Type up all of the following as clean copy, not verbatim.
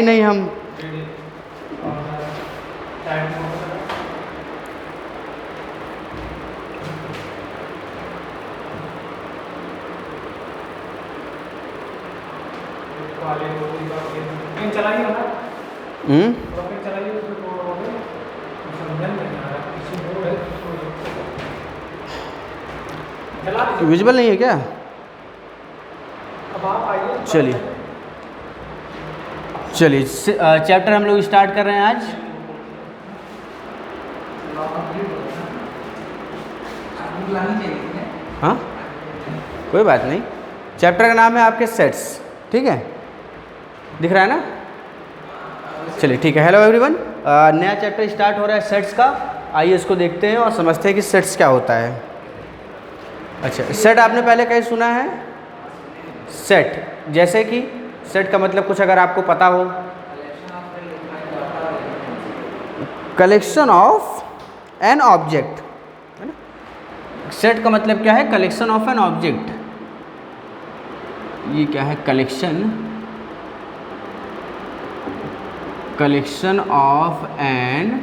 नहीं हम विजिबल नहीं है क्या? चलिए चलिए चैप्टर हम लोग स्टार्ट कर रहे हैं आज। हाँ कोई बात नहीं। चैप्टर का नाम है आपके सेट्स, ठीक है, दिख रहा है ना? चलिए ठीक है। हेलो एवरीवन, नया चैप्टर स्टार्ट हो रहा है सेट्स का। आइए इसको देखते हैं और समझते हैं कि सेट्स क्या होता है। अच्छा, सेट आपने पहले कहीं सुना है? सेट जैसे कि सेट का मतलब कुछ अगर आपको पता हो, कलेक्शन ऑफ एन ऑब्जेक्ट, है ना? सेट का मतलब क्या है? Collection of an object. ये क्या है? Collection of an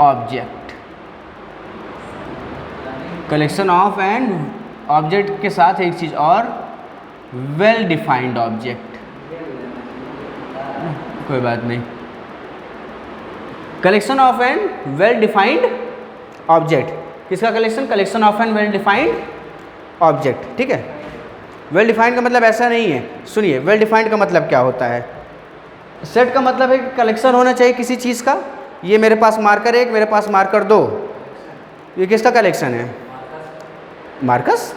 object. Collection of an object के साथ एक चीज़ और, वेल डिफाइंड ऑब्जेक्ट। कोई बात नहीं। Collection of an well defined object. किसका collection? Collection of an well defined object, ठीक है। वेल डिफाइंड का मतलब ऐसा नहीं है, सुनिए, वेल डिफाइंड का मतलब क्या होता है? सेट का मतलब है कि कलेक्शन होना चाहिए किसी चीज़ का। ये मेरे पास मार्कर 1, मेरे पास मार्कर 2, ये किसका कलेक्शन है? मार्कर्स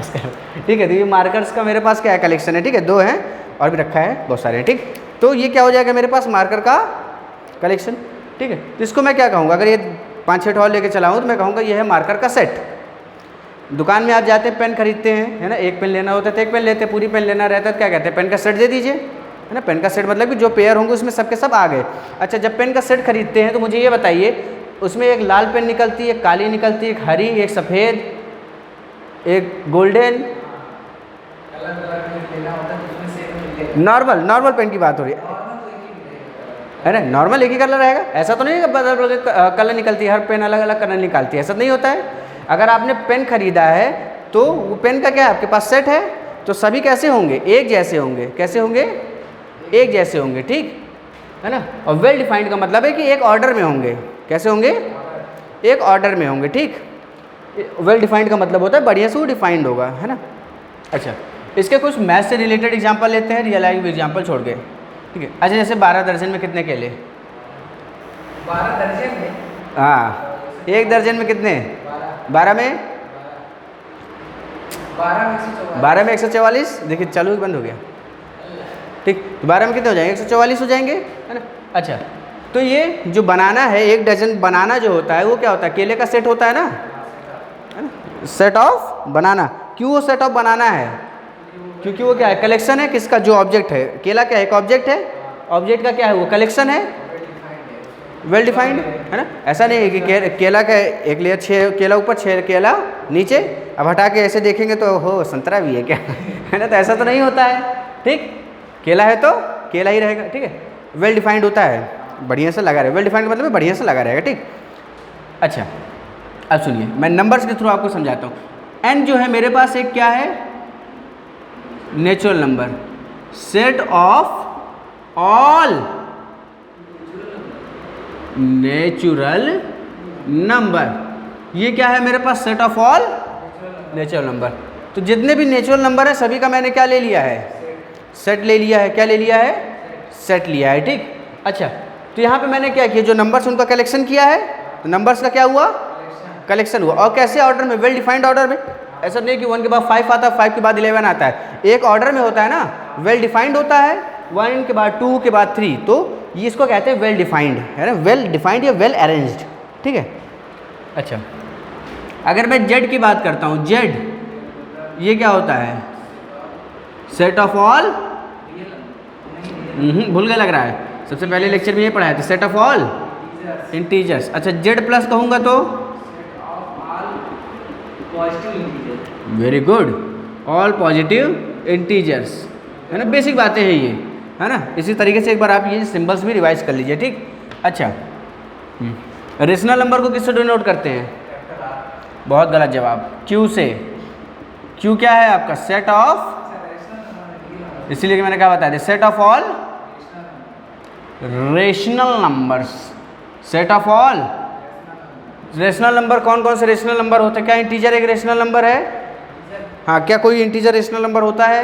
का, ठीक है। तो ये मार्कर्स का मेरे पास क्या है? कलेक्शन है, ठीक है। 2 हैं और भी रखा है, बहुत सारे हैं, ठीक। तो ये क्या हो जाएगा मेरे पास? मार्कर का कलेक्शन, ठीक है। तो इसको मैं क्या कहूँगा? अगर ये 5-6 ठॉल लेके चला हूँ तो मैं कहूँगा ये है मार्कर का सेट। दुकान में आप जाते हैं, पेन खरीदते हैं, है ना? एक पेन लेना होता है तो एक पेन लेते हैं, पूरी पेन लेना रहता है तो क्या कहते हैं? पेन का सेट दे दीजिए, है ना? पेन का सेट मतलब कि जो पेयर होंगे उसमें सबके सब आ गए। अच्छा, जब पेन का सेट खरीदते हैं तो मुझे ये बताइए, उसमें एक लाल पेन निकलती है, एक काली निकलती है, एक हरी, एक सफ़ेद, एक गोल्डन, नॉर्मल पेन की बात हो रही है ना? नॉर्मल एक ही कलर रहेगा, ऐसा तो नहीं है कलर निकलती है, हर पेन अलग अलग कलर निकालती है, ऐसा नहीं होता है। अगर आपने पेन खरीदा है तो वो पेन का क्या है? आपके पास सेट है, तो सभी कैसे होंगे? एक जैसे होंगे। कैसे होंगे? एक जैसे होंगे, ठीक है ना? और वेल डिफाइंड का मतलब है कि एक ऑर्डर में होंगे। कैसे होंगे? एक ऑर्डर में होंगे, ठीक। वेल डिफाइंड का मतलब होता है बढ़िया से वो डिफाइंड होगा, है ना? अच्छा, इसके कुछ मैथ से रिलेटेड एग्जांपल लेते हैं, रियल लाइफ एग्जांपल छोड़ के, ठीक है। अच्छा, जैसे 12 दर्जन में कितने केले? 12 दर्जन में? हाँ, 1 दर्जन में कितने? 12 में 12 में 144। देखिए चालू बंद हो गया, ठीक। तो 12 में कितने हो जाएंगे? 144 हो जाएंगे, है ना? अच्छा, तो ये जो बनाना है, 1 डजन बनाना जो होता है वो क्या होता है? केले का सेट होता है ना, सेट ऑफ बनाना। क्यों वो सेट ऑफ बनाना है? क्योंकि वो क्या है? कलेक्शन है। किसका? जो ऑब्जेक्ट है। केला क्या है? एक ऑब्जेक्ट है। ऑब्जेक्ट का क्या है? वो कलेक्शन है, वेल डिफाइंड, है ना? ऐसा नहीं है कि केला का एक लेयर 6 केला ऊपर 6 केला नीचे, अब हटा के ऐसे देखेंगे तो हो संतरा भी है क्या? है ना? तो ऐसा तो नहीं होता है, ठीक। केला है तो केला ही रहेगा, ठीक है। वेल डिफाइंड होता है, बढ़िया से लगा रहेगा। वेल डिफाइंड मतलब बढ़िया से लगा रहेगा, ठीक। अच्छा, अब सुनिए, मैं नंबर्स के थ्रू आपको समझाता हूँ। n जो है मेरे पास एक क्या है? Natural number, set of all natural number. ये क्या है मेरे पास? Set of all natural number. तो जितने भी नेचुरल नंबर है सभी का मैंने क्या ले लिया है? सेट ले लिया है। क्या ले लिया है? सेट लिया है, ठीक। अच्छा, तो यहाँ पे मैंने क्या किया? जो नंबर्स उनका कलेक्शन किया है, तो नंबर्स का क्या हुआ? कलेक्शन हुआ। और कैसे ऑर्डर में? वेल डिफाइंड ऑर्डर में। ऐसा नहीं कि 1 के बाद 5 आता है, 5 के बाद 11 आता है, एक ऑर्डर में होता है ना, वेल डिफाइंड होता है। 1 के बाद 2 के बाद 3, तो ये इसको कहते हैं वेल डिफाइंड, है ना? वेल डिफाइंड या वेल अरेंज्ड, ठीक है। अच्छा, अगर मैं जेड की बात करता हूँ, जेड ये क्या होता है? सेट ऑफ ऑल, भूल गए लग रहा है, सबसे पहले लेक्चर में ये पढ़ाया था, सेट ऑफ ऑल इंटीजर्स। अच्छा, जेड प्लस कहूँगा तो very good, all positive integers, है ना, बेसिक बातें हैं ये, है ना। इसी तरीके से एक बार आप ये सिंबल्स भी रिवाइज कर लीजिए, ठीक। अच्छा, रेशनल नंबर को किससे डिनोट करते हैं? बहुत गलत जवाब, क्यू से। क्यू क्या है आपका? सेट ऑफ, इसीलिए कि मैंने क्या बताया, set of all rational numbers. Set of all rational number, कौन कौन से रेशनल नंबर होते हैं? क्या इंटीजर एक रेशनल नंबर है? हाँ, क्या कोई इंटीजर रेशनल नंबर होता है?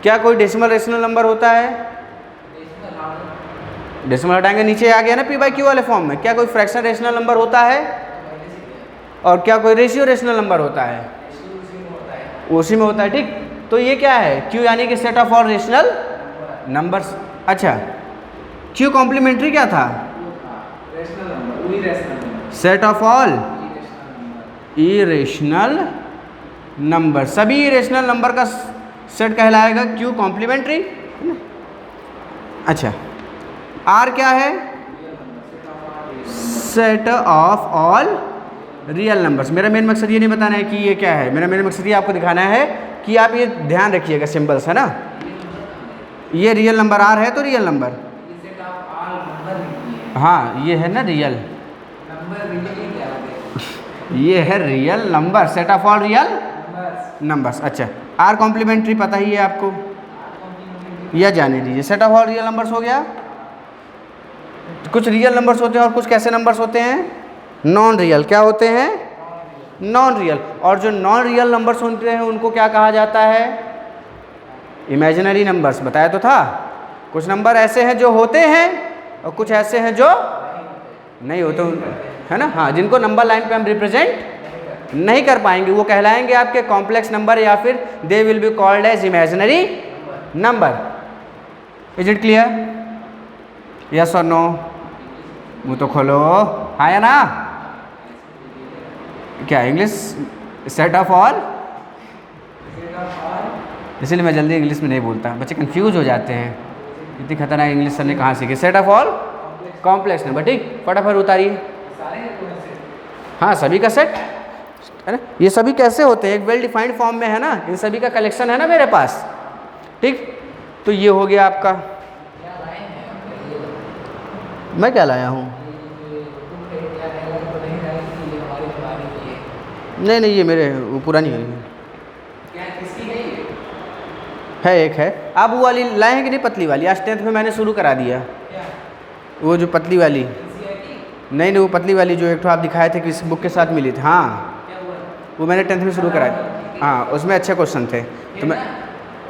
क्या कोई डेसिमल रेशनल नंबर होता है? डेसिमल हटाएंगे, नीचे आ गया ना पी बाई क्यू वाले फॉर्म में। क्या कोई फ्रैक्शन रेशनल नंबर होता है? और क्या कोई रेशियो रेशनल नंबर होता है? उसी में होता है, ठीक। तो ये क्या है? क्यू यानी कि set of all rational numbers. अच्छा, क्यू कॉम्प्लीमेंट्री क्या था? Set of all irrational number, सभी इरेशनल नंबर का सेट कहलाएगा क्यू कॉम्प्लीमेंट्री। अच्छा, आर क्या है? Set of all real numbers. मेरा मेन मकसद ये नहीं बताना है कि ये क्या है, मेरा मेन मकसद ये आपको दिखाना है कि आप ये ध्यान रखिएगा सिंबल्स, है ना। ये रियल नंबर आर है तो रियल नंबर, हाँ ये है ना रियल, ये है real number, set of all real numbers. अच्छा, आर कॉम्प्लीमेंट्री पता ही है आपको, यह जाने दीजिए। Set of all real numbers हो गया। कुछ रियल नंबर्स होते हैं और कुछ कैसे नंबर्स होते हैं? Non real. क्या होते हैं? Non real. और जो नॉन रियल नंबर्स होते हैं उनको क्या कहा जाता है? Imaginary numbers. बताया तो था, कुछ नंबर ऐसे हैं जो होते हैं और कुछ ऐसे हैं जो नहीं होते, है ना। हाँ, जिनको नंबर लाइन पे हम रिप्रेजेंट नहीं कर पाएंगे वो कहलाएंगे आपके कॉम्प्लेक्स नंबर, या फिर they will be called as imaginary number. Is it clear? Yes और नो? मुँह तो खोलो, हाँ या ना? क्या इंग्लिश? सेट ऑफ ऑल, इसीलिए मैं जल्दी इंग्लिश में नहीं बोलता, बच्चे कंफ्यूज हो जाते हैं, इतनी खतरनाक इंग्लिश सर ने कहाँ सीखी। Set of all complex number, ठीक। फटाफट उतारिए। हाँ, सभी का सेट, है ना। ये सभी कैसे होते हैं? एक वेल डिफाइंड फॉर्म में, है ना। इन सभी का कलेक्शन है ना मेरे पास, ठीक। तो ये हो गया आपका। मैं क्या लाया हूँ? नहीं, ये मेरे वो पुरानी है, एक है। आप वो वाली लाए हैं कि नहीं? पतली वाली, आज 10th में मैंने शुरू करा दिया। वो जो पतली वाली, नहीं वो पतली वाली जो एक तो आप दिखाए थे कि इस बुक के साथ मिली थी, हाँ वो मैंने 10th में शुरू करा दी। हाँ, उसमें अच्छे क्वेश्चन थे, तो मैं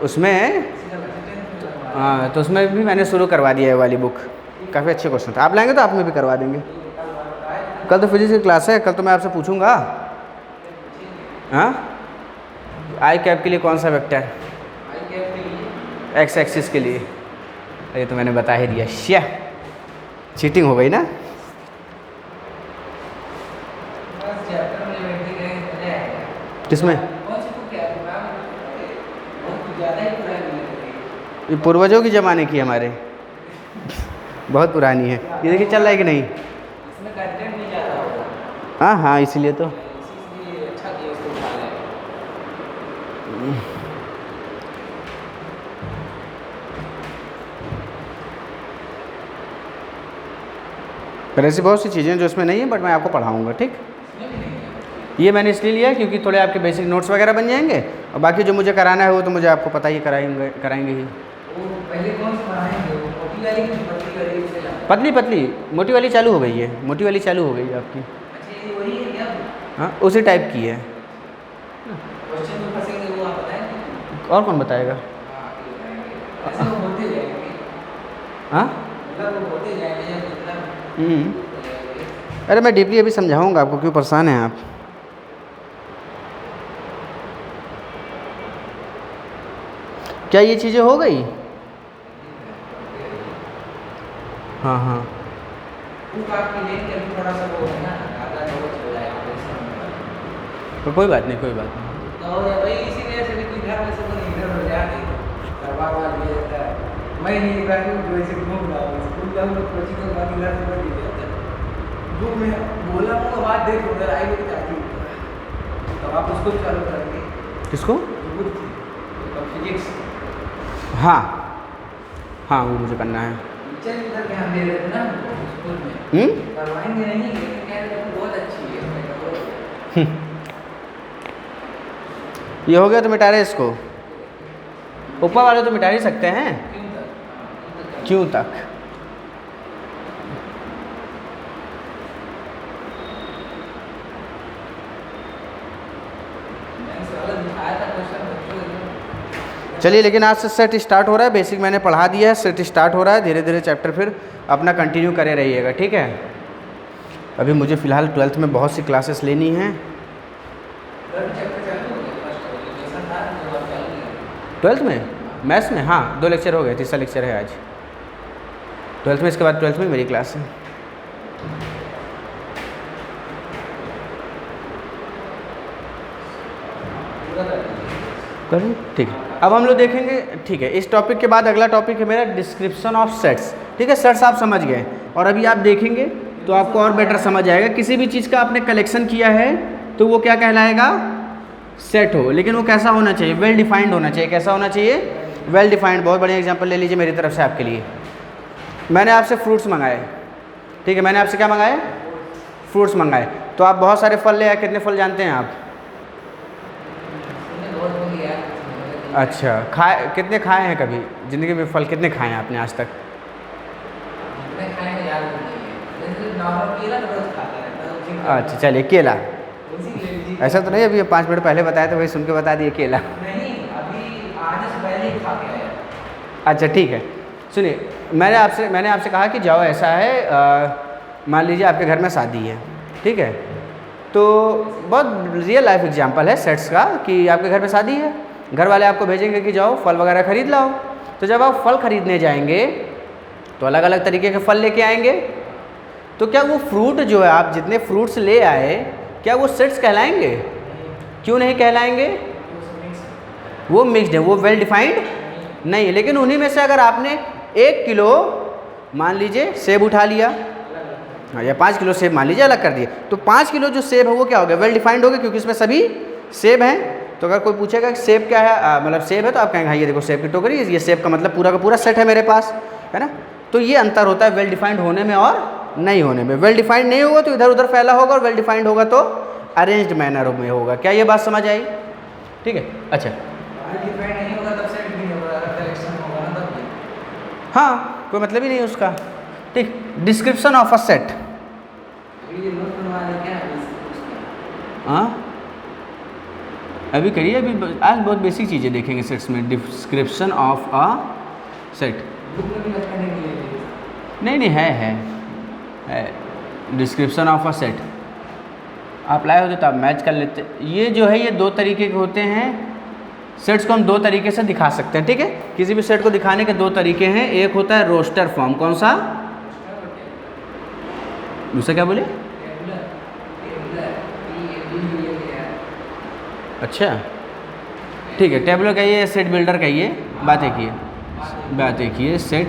उसमें, हाँ तो उसमें भी मैंने शुरू करवा दिया है वाली बुक, काफ़ी अच्छे क्वेश्चन थे। आप लाएंगे तो आप में भी करवा देंगे। कल तो फिजिक्स की क्लास है, कल तो मैं आपसे पूछूंगा, हाँ आई कैप के लिए कौन सा वेक्टर? एक्स एक्सिस के लिए। ये तो मैंने बता ही दिया। श्या, चीटिंग हो गई ना। किसमें? ये पूर्वजों के ज़माने की हमारे, बहुत पुरानी है। ये देखिए चल रहा है कि नहीं? हाँ हाँ, इसीलिए तो। पर ऐसी बहुत सी चीज़ें जो इसमें नहीं है, बट मैं आपको पढ़ाऊँगा, ठीक। ये मैंने इसलिए लिया क्योंकि थोड़े आपके बेसिक नोट्स वगैरह बन जाएंगे, और बाकी जो मुझे कराना है वो तो मुझे आपको पता ही कराएंगे ही। पहले कौन सा पढ़ाएंगे? मोटी वाली कि पतली वाली? पतली, मोटी वाली चालू हो गई है, मोटी वाली चालू हो गई है आपकी। अच्छा, ये वही है क्या? हाँ, उसी टाइप की है। क्वेश्चन में फंसेंगे वो आप बताएंगे? और कौन बताएगा? ऐसे वो होते जाएंगे। हाँ, मतलब वो होते जाएंगे मतलब। अरे मैं डीपली अभी समझाऊंगा आपको, क्यों परेशान हैं आप। क्या ये चीज़ें हो गई? हाँ हाँ, थोड़ा सा वो है ना, ज़्यादा वो चल रहा है। तो कोई बात नहीं, कोई बात नहीं। तो भाई इसी वजह से भी कोई घर में से कोई इधर हो जाते करवा दिया जाता है। मैं नहीं बैठूँ जो ऐसे घूम रहा हूँ, स्कूल जाऊँ तो कोचिंग के बाद घर से बैठ जाता है। बुक में बोला हूँ, बात देख उधर आई हुई जाती, तो आप उसको चालू करेंगे। किसको? ग्रुप थी तो फिजिक्स हाँ हाँ वो मुझे करना है। टीचर उधर ध्यान दे रहे थे ना स्कूल में करवाएंगे नहीं लेकिन कह रहे थे बहुत अच्छी है। मैं कहा, ये हो गया तो मिटा रहे इसको, ऊपर वाले तो मिटा ही सकते हैं। क्यों तक मैंने सवाल दिखाया था क्वेश्चन बच्चों को। चलिए, लेकिन आज से सेट स्टार्ट हो रहा है, बेसिक मैंने पढ़ा दिया है, सेट स्टार्ट हो रहा है, धीरे धीरे चैप्टर फिर अपना कंटिन्यू करे रहिएगा, ठीक है। अभी मुझे फ़िलहाल 12th में बहुत सी क्लासेस लेनी हैं। 12th में मैथ्स में हाँ 2 लेक्चर हो गए, तीसरा लेक्चर है आज 12th में, इसके बाद 12th में मेरी क्लास है। करें ठीक है। अब हम लोग देखेंगे, ठीक है, इस टॉपिक के बाद अगला टॉपिक है मेरा डिस्क्रिप्शन ऑफ सेट्स, ठीक है। सेट्स आप समझ गए और अभी आप देखेंगे तो आपको और बेटर समझ आएगा। किसी भी चीज़ का आपने कलेक्शन किया है तो वो क्या कहलाएगा, सेट हो, लेकिन वो कैसा होना चाहिए, वेल डिफाइंड होना चाहिए। कैसा होना चाहिए, वेल डिफाइंड। बहुत बढ़िया एग्जांपल ले लीजिए मेरी तरफ से आपके लिए। मैंने आपसे फ्रूट्स मंगाए, ठीक है, मैंने आपसे क्या मंगाए, फ्रूट्स मंगाए, तो आप बहुत सारे फल ले आए। कितने फल जानते हैं आप? अच्छा, खाए कितने खाए हैं कभी ज़िंदगी में, फल कितने खाए हैं आपने आज तक? अच्छा चलिए, केला। ऐसा तो नहीं अभी 5 मिनट पहले बताया तो वही सुन के बता दिए केला। नहीं, अभी आज से पहले ही खा के आया। अच्छा ठीक है, सुनिए, मैंने आपसे कहा कि जाओ, ऐसा है मान लीजिए आपके घर में शादी है, ठीक है, तो बहुत रियल लाइफ एग्जांपल है सेट्स का कि आपके घर में शादी है, घर वाले आपको भेजेंगे कि जाओ फल वगैरह खरीद लाओ। तो जब आप फल खरीदने जाएंगे तो अलग अलग तरीके के फल लेके आएंगे। तो क्या वो फ्रूट जो है, आप जितने फ्रूट्स ले आए, क्या वो सेट्स कहलाएंगे? क्यों नहीं कहलाएंगे? वो मिक्स्ड है, वो वेल डिफाइंड नहीं है। लेकिन उन्हीं में से अगर आपने 1 किलो मान लीजिए सेब उठा लिया, या 5 किलो सेब मान लीजिए अलग कर दिए, तो 5 किलो जो सेब है वो क्या हो गया, वेल डिफाइंड हो गया, क्योंकि इसमें सभी सेब हैं। तो अगर कोई पूछेगा कि सेब क्या है, मतलब सेब है, तो आप कहेंगे हाँ ये देखो सेब की टोकरी, ये सेब का मतलब पूरा का पूरा सेट है मेरे पास, है ना। तो ये अंतर होता है वेल डिफाइंड होने में और नहीं होने में। वेल डिफाइंड नहीं होगा तो इधर उधर फैला होगा, और वेल डिफाइंड होगा तो अरेंज्ड मैनर में होगा। क्या ये बात समझ आई? ठीक है, अच्छा नहीं होगा तब सेट भी नहीं होगा, अगर कलेक्शन होगा ना तब भी। हाँ, कोई मतलब ही नहीं उसका। ठीक, डिस्क्रिप्शन ऑफ अ सेट। ये नोट बनवाने क्या है हाँ अभी करिए, अभी आज बहुत बेसिक चीज़ें देखेंगे सेट्स में। Description of a set, book में भी करने के लिए नहीं है डिस्क्रिप्शन ऑफ अ सेट। आप लाए होते तो आप मैच कर लेते। ये जो है ये 2 तरीके के होते हैं। सेट्स को हम 2 तरीके से दिखा सकते हैं, ठीक है। किसी भी सेट को दिखाने के 2 तरीके हैं। एक होता है रोस्टर फॉर्म, कौन सा? दूसरा क्या बोले? अच्छा ठीक है, टेबलर कहिए, सेट बिल्डर कहिए, बात एक ही है, सेट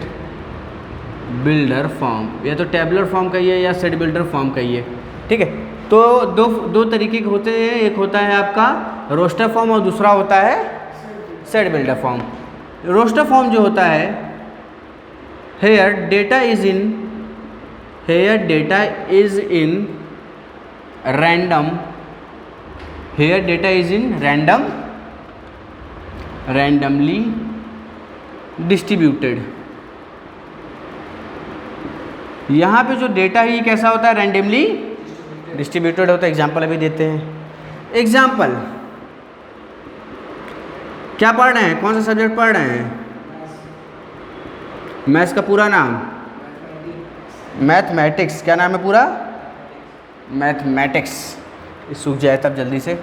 बिल्डर फॉर्म, या तो टेबलर फॉर्म कहिए या सेट बिल्डर फॉर्म कहिए, ठीक है। तो दो तरीके के होते हैं, एक होता है आपका रोस्टर फॉर्म और दूसरा होता है set builder form. Roster form जो होता है, here data is in randomly distributed। यहाँ पे जो डेटा है ये कैसा होता है, रैंडमली डिस्ट्रीब्यूटेड होता है। एग्जाम्पल अभी देते हैं। एग्जाम्पल क्या पढ़ रहे हैं, कौन सा सब्जेक्ट पढ़ रहे हैं? मैथ्स का पूरा नाम मैथमेटिक्स। क्या नाम है पूरा? मैथमेटिक्स। सूख जाए तब जल्दी से।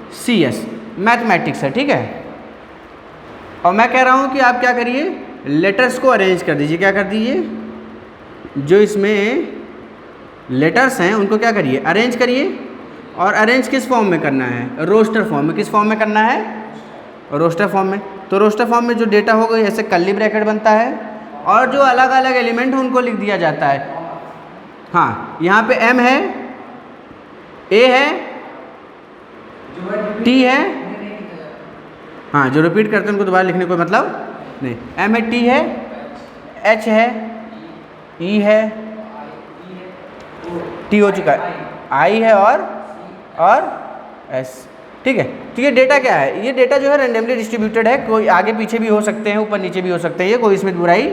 MATHEMATICS मैथमेटिक्स है, ठीक है। और मैं कह रहा हूँ कि आप क्या करिए, लेटर्स को अरेंज कर दीजिए। क्या कर दीजिए? जो इसमें लेटर्स हैं उनको क्या करिए, अरेंज करिए। और अरेंज किस फॉर्म में करना है? रोस्टर फॉर्म में। किस फॉर्म में करना है? रोस्टर फॉर्म में। तो रोस्टर फॉर्म में जो डेटा होगा ऐसे कर्ली ब्रैकेट बनता है, और जो अलग अलग एलिमेंट हैं उनको लिख दिया जाता है। हाँ, यहाँ पे m है, a है, t है। हाँ, जो रिपीट करते हैं उनको दोबारा लिखने कोई मतलब नहीं। m है, t है, h है, e है, t हो चुका है, i है और s। ठीक है। तो ये डेटा क्या है? ये डेटा जो है रैंडमली डिस्ट्रीब्यूटेड है, कोई आगे पीछे भी हो सकते हैं, ऊपर नीचे भी हो सकते हैं, ये कोई इसमें बुराई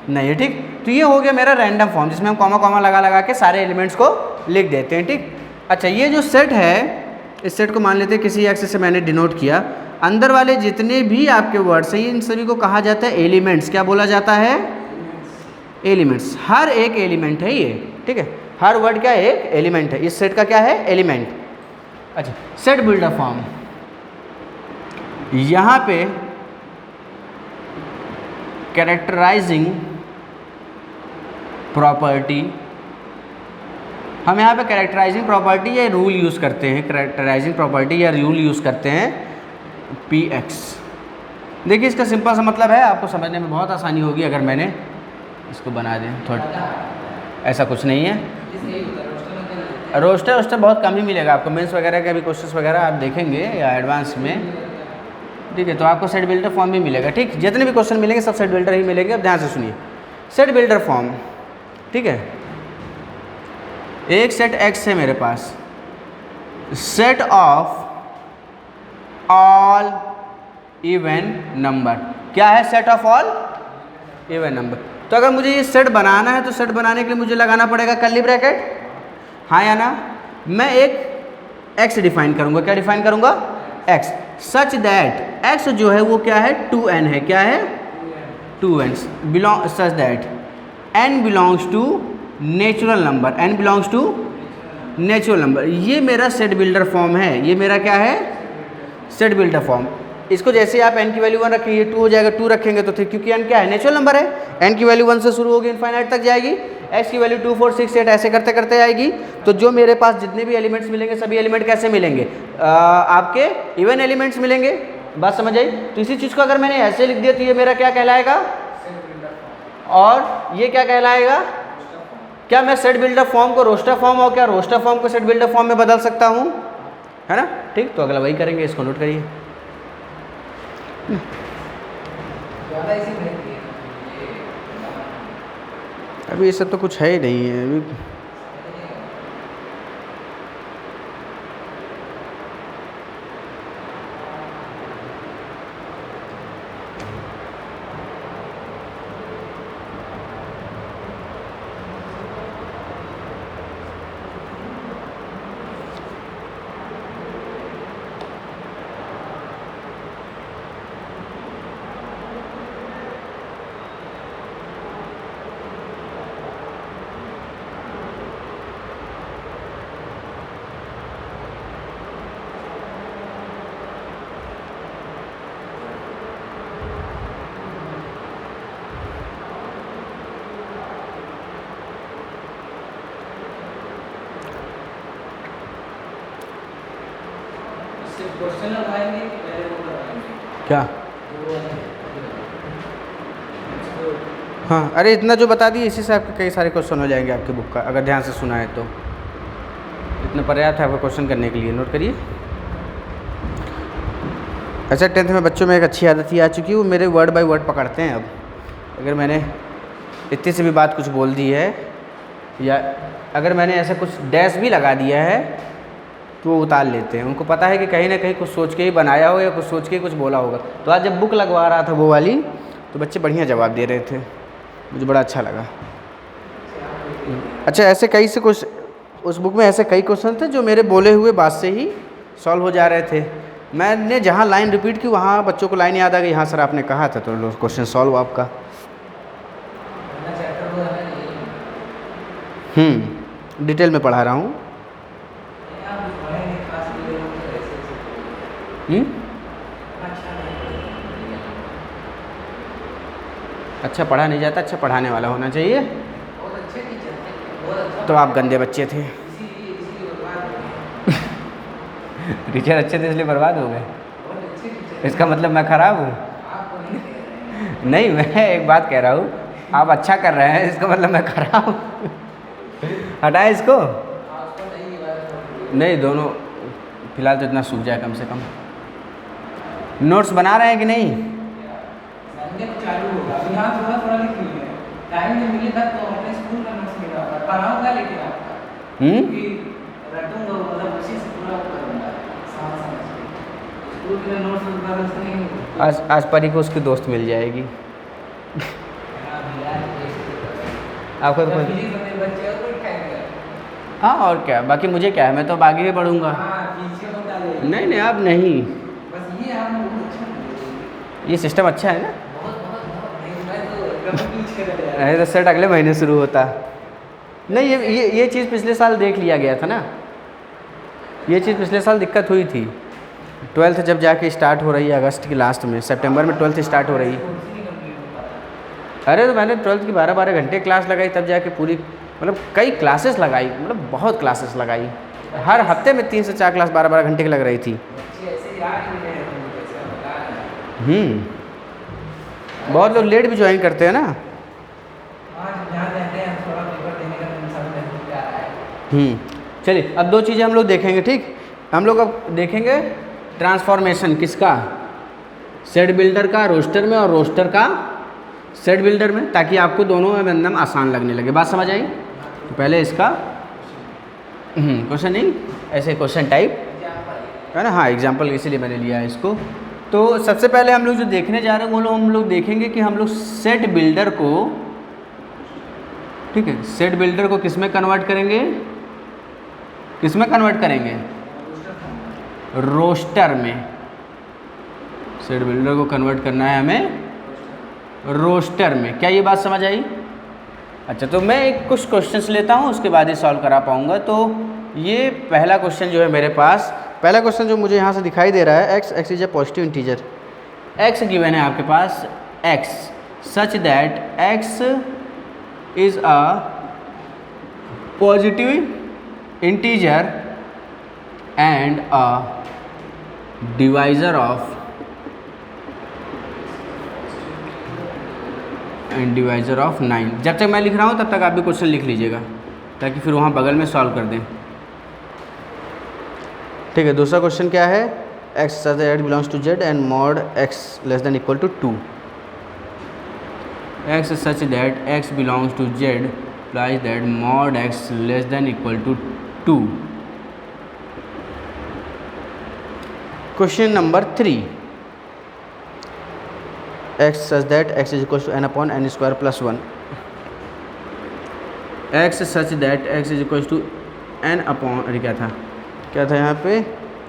नहीं है। ठीक, तो ये हो गया मेरा रैंडम फॉर्म, जिसमें हम कॉमा कॉमा लगा के सारे एलिमेंट्स को लिख देते हैं। ठीक, अच्छा, ये जो सेट है, इस सेट को मान लेते हैं किसी एक्स से मैंने डिनोट किया। अंदर वाले जितने भी आपके वर्ड्स हैं, इन सभी को कहा जाता है एलिमेंट्स। क्या बोला जाता है? एलिमेंट्स। हर एक एलिमेंट है ये। ठीक है, हर वर्ड क्या है? एक एलिमेंट है। इस सेट का क्या है? एलिमेंट। अच्छा, सेट बिल्डर फॉर्म, यहाँ पे कैरेक्टराइजिंग प्रॉपर्टी, हम यहाँ पे कैरेक्टराइजिंग प्रॉपर्टी या रूल यूज़ करते हैं, कैरेक्टराइजिंग प्रॉपर्टी या रूल यूज़ करते हैं px। देखिए, इसका सिंपल सा मतलब है, आपको समझने में बहुत आसानी होगी अगर मैंने इसको बना दें थोड़ा। ऐसा कुछ नहीं है, रोस्टर बहुत कम ही मिलेगा आपको। मेंस वगैरह के भी क्वेश्चंस वगैरह आप देखेंगे या एडवांस में, ठीक है, तो आपको सेट बिल्डर फॉर्म भी मिलेगा। ठीक, जितने भी क्वेश्चन मिलेंगे सब सेट बिल्डर ही मिलेंगे। अब ध्यान से सुनिए, सेट बिल्डर फॉर्म, ठीक है, एक सेट x है मेरे पास, set of all even number. क्या है? Set of all even number. तो अगर मुझे ये सेट बनाना है तो सेट बनाने के लिए मुझे लगाना पड़ेगा कर्ली ब्रैकेट, हाँ या ना। मैं एक x डिफाइन करूंगा। क्या डिफाइन करूंगा? x, सच दैट x जो है वो क्या है? 2n है। क्या है? 2n belong, such that n belongs to natural number, n belongs to natural number. ये मेरा सेट बिल्डर फॉर्म है। ये मेरा क्या है? Set builder form. इसको जैसे आप n की वैल्यू 1 रखेंगे, 2 हो जाएगा, 2 रखेंगे तो फिर, क्योंकि n क्या है? नेचुरल नंबर है, n की वैल्यू 1 से शुरू होगी, इनफाइनाइट तक जाएगी, x की वैल्यू 2, 4, 6, 8 ऐसे करते करते आएगी। तो जो मेरे पास जितने भी एलिमेंट्स मिलेंगे, सभी एलिमेंट कैसे मिलेंगे? आपके इवन एलिमेंट्स मिलेंगे। बात समझ आई? तो इसी चीज़ को अगर मैंने ऐसे लिख दिया तो ये मेरा क्या कहलाएगा? और ये क्या कहलाएगा? क्या मैं सेट बिल्डर फॉर्म को रोस्टर फॉर्म और क्या रोस्टर फॉर्म को सेट बिल्डर फॉर्म में बदल सकता हूँ? है ना? ठीक, तो अगला वही करेंगे, इसको नोट करिए। अभी ये सब तो कुछ है ही नहीं है अभी। क्या? हाँ, अरे इतना जो बता दिए इसी से आपके कई सारे क्वेश्चन हो जाएंगे आपकी बुक का, अगर ध्यान से सुना है तो। इतना पर्याप्त है आपका क्वेश्चन करने के लिए, नोट करिए। अच्छा, 10th में बच्चों में एक अच्छी आदत ही आ चुकी है, वो मेरे वर्ड बाय वर्ड पकड़ते हैं। अब अगर मैंने इतनी से भी बात कुछ बोल दी है, या अगर मैंने ऐसा कुछ डैश भी लगा दिया है, तो वो उतार लेते हैं। उनको पता है कि कहीं ना कहीं कुछ सोच के ही बनाया हो या कुछ सोच के ही कुछ बोला होगा। तो आज जब बुक लगवा रहा था वो वाली, तो बच्चे बढ़िया जवाब दे रहे थे, मुझे बड़ा अच्छा लगा। अच्छा, ऐसे कई से कुछ उस बुक में ऐसे कई क्वेश्चन थे जो मेरे बोले हुए बात से ही सॉल्व हो जा रहे थे। मैंने जहाँ लाइन रिपीट की वहाँ बच्चों को लाइन याद आ गई, हाँ सर आपने कहा था, तो क्वेश्चन सॉल्व आपका। डिटेल में पढ़ा रहा हूँ। अच्छा पढ़ा नहीं जाता, अच्छा पढ़ाने वाला होना चाहिए। तो आप गंदे बच्चे थे। टीचर अच्छे थे इसलिए बर्बाद हो गए, इसका मतलब मैं खराब हूँ? नहीं, मैं एक बात कह रहा हूँ आप अच्छा कर रहे हैं, इसका मतलब मैं कर रहा हूँ। हटाए इसको। नहीं, दोनों फिलहाल तो इतना सूख जाए कम से कम। नोट्स बना रहे हैं कि नहीं? संडे को चालू होगा, अभी हाँ थोड़ा थोड़ा लिख लीजिए, टाइम जब मिलेगा तो अपने स्कूल का नोट्स मिलेगा, पढ़ाऊंगा लेकिन आपका क्योंकि रटूंगा, मतलब उसी से पूरा करूंगा समझ के। स्कूल के नोट्स वगैरह से नहीं। आज परी को उसकी दोस्त मिल जाएगी। आपको तो फिजिक्स में बच्चे और कोई खाएंगे। हाँ, और क्या, बाकी मुझे क्या है, मैं तो अब आगे ही बढ़ूंगा। हाँ पीछे मत डालिए। नहीं नहीं, अब नहीं। बस ये आप बहुत अच्छा है। ये सिस्टम अच्छा है ना? बहुत बहुत बहुत नहीं, मैं तो एकदम पीछे रह गया। नहीं तो सेट अगले महीने शुरू होता। नहीं, ये चीज़ पिछले साल देख लिया गया था ना। ये चीज़ पिछले साल दिक्कत हुई थी। 12th जब जाके स्टार्ट हो रही है अगस्त की लास्ट में, सितंबर में 12th स्टार्ट हो रही है। अरे तो मैंने 12th की 12-12 घंटे क्लास लगाई, तब जाके पूरी, मतलब कई क्लासेस लगाई, मतलब बहुत क्लासेस लगाई। हर हफ्ते में 3 से 4 क्लास 12-12 घंटे की लग रही थी। बहुत लोग लेट भी ज्वाइन करते हैं ना। चलिए, अब 2 चीज़ें हम लोग देखेंगे, ठीक। हम लोग अब देखेंगे ट्रांसफॉर्मेशन किसका, सेट बिल्डर का रोस्टर में और रोस्टर का सेट बिल्डर में, ताकि आपको दोनों में एकदम आसान लगने लगे। बात समझ आई? तो पहले इसका क्वेश्चन नहीं, ऐसे क्वेश्चन टाइप है ना। हाँ, एग्जाम्पल इसीलिए मैंने लिया है इसको। तो सबसे पहले हम लोग जो देखने जा रहे हैं वो लोग हम लोग देखेंगे कि हम लोग सेट बिल्डर को, ठीक है, सेट बिल्डर को किस में कन्वर्ट करेंगे, किस में कन्वर्ट करेंगे, रोस्टर में। सेट बिल्डर को कन्वर्ट करना है हमें रोस्टर में। क्या ये बात समझ आई? अच्छा, तो मैं कुछ क्वेश्चंस लेता हूँ, उसके बाद ही सॉल्व करा पाऊँगा। तो ये पहला क्वेश्चन जो है मेरे पास, पहला क्वेश्चन जो मुझे यहाँ से दिखाई दे रहा है, x is a positive integer. x given है आपके पास, x such that x is a positive integer and a divisor of and divisor of 9। जब तक मैं लिख रहा हूँ तब तक आप भी क्वेश्चन लिख लीजिएगा, ताकि फिर वहाँ बगल में सॉल्व कर दें। ठीक है, दूसरा क्वेश्चन क्या है, x such that belongs to z and mod x less than equal to 2। x such that x belongs to z implies that mod x less than equal to 2। Question number 3, x such that x is equals to n upon n square plus 1। x such that x is equals to n upon, अरे क्या था यहाँ पे,